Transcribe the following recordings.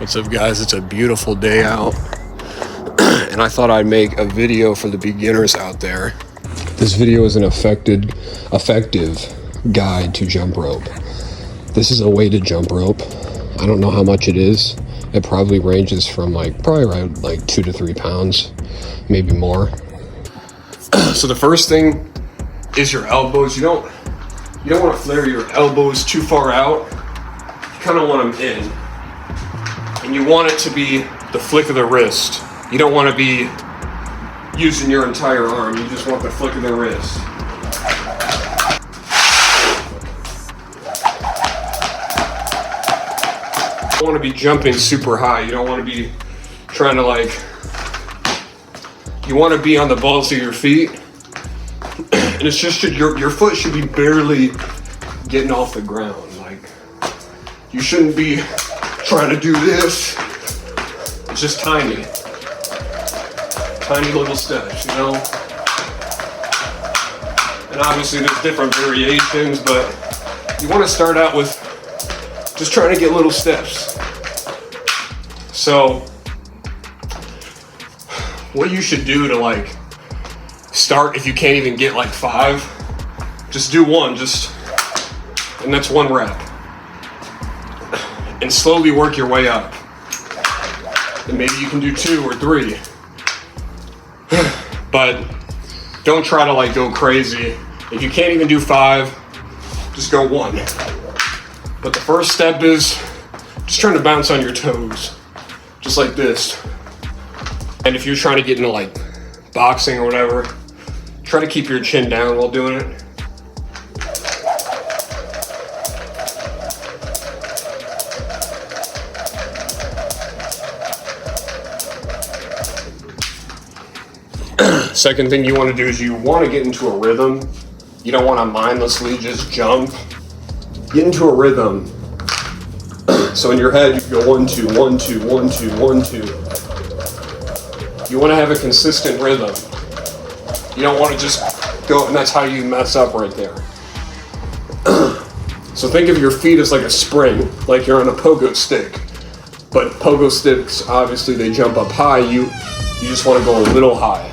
What's up, guys? It's a beautiful day out, and I thought I'd make a video for the beginners out there. This video is an effective guide to jump rope. This is a weighted jump rope. I don't know how much it is. It probably ranges from probably around 2 to 3 pounds, maybe more. So the first thing is your elbows. You don't want to flare your elbows too far out. You kind of want them in. And you want it to be the flick of the wrist. You don't want to be using your entire arm. You just want the flick of the wrist. You don't want to be jumping super high. You don't want to be trying to you want to be on the balls of your feet. And it's just your foot should be barely getting off the ground. You shouldn't be trying to do this. It's just tiny little steps, you know? And obviously there's different variations, but you want to start out with just trying to get little steps. So what you should do to start, if you can't even get 5, just do one, and that's 1 rep. And slowly work your way up. And maybe you can do 2 or 3. But don't try to go crazy. If you can't even do 5, just go 1. But the first step is just trying to bounce on your toes. Just like this. And if you're trying to get into boxing or whatever, try to keep your chin down while doing it. Second thing you want to do is you want to get into a rhythm. You don't want to mindlessly just jump. Get into a rhythm. So in your head, you go 1, 2, 1, 2, 1, 2, 1, 2. You want to have a consistent rhythm. You don't want to just go, and that's how you mess up right there. So think of your feet as like a spring, like you're on a pogo stick. But pogo sticks, obviously they jump up high. You just want to go a little high.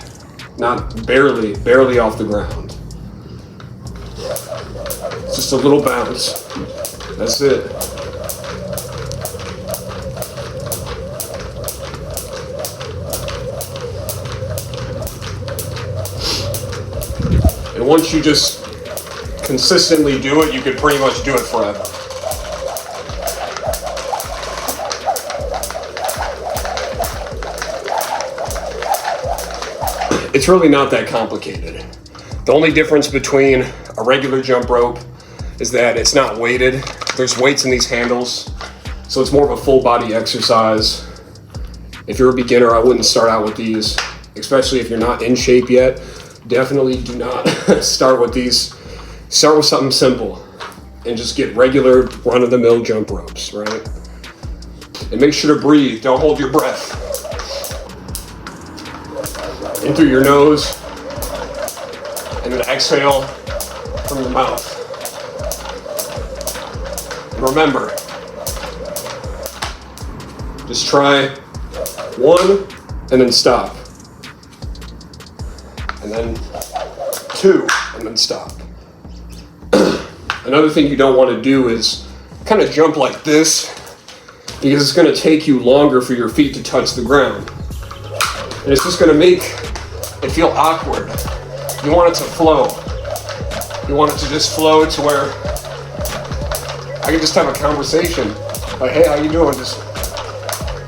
Not barely off the ground. It's just a little bounce. That's it. And once you just consistently do it, you could pretty much do it forever. It's really not that complicated. The only difference between a regular jump rope is that it's not weighted. There's weights in these handles, so it's more of a full body exercise. If you're a beginner, I wouldn't start out with these, especially if you're not in shape yet. Definitely do not start with these. Start with something simple and just get regular run-of-the-mill jump ropes, right? And make sure to breathe. Don't hold your breath. In through your nose, and then exhale from your mouth. And remember, just try 1 and then stop. And then 2 and then stop. Another thing you don't want to do is kind of jump like this, because it's going to take you longer for your feet to touch the ground. And it's just going to make it feel awkward. You want it to flow. You want it to just flow to where I can just have a conversation. Like, hey, how you doing? Just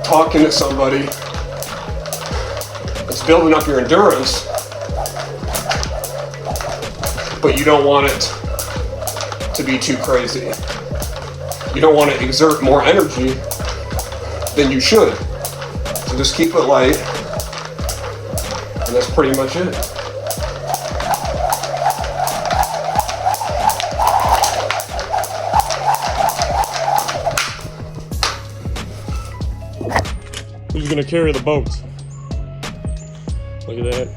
talking to somebody. It's building up your endurance, but you don't want it to be too crazy. You don't want to exert more energy than you should. So just keep it light. And that's pretty much it. Who's gonna carry the boat? Look at that.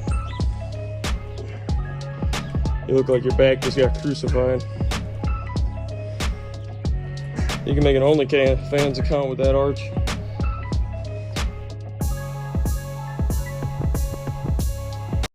You look like your back just got crucified. You can make an OnlyFans account with that arch.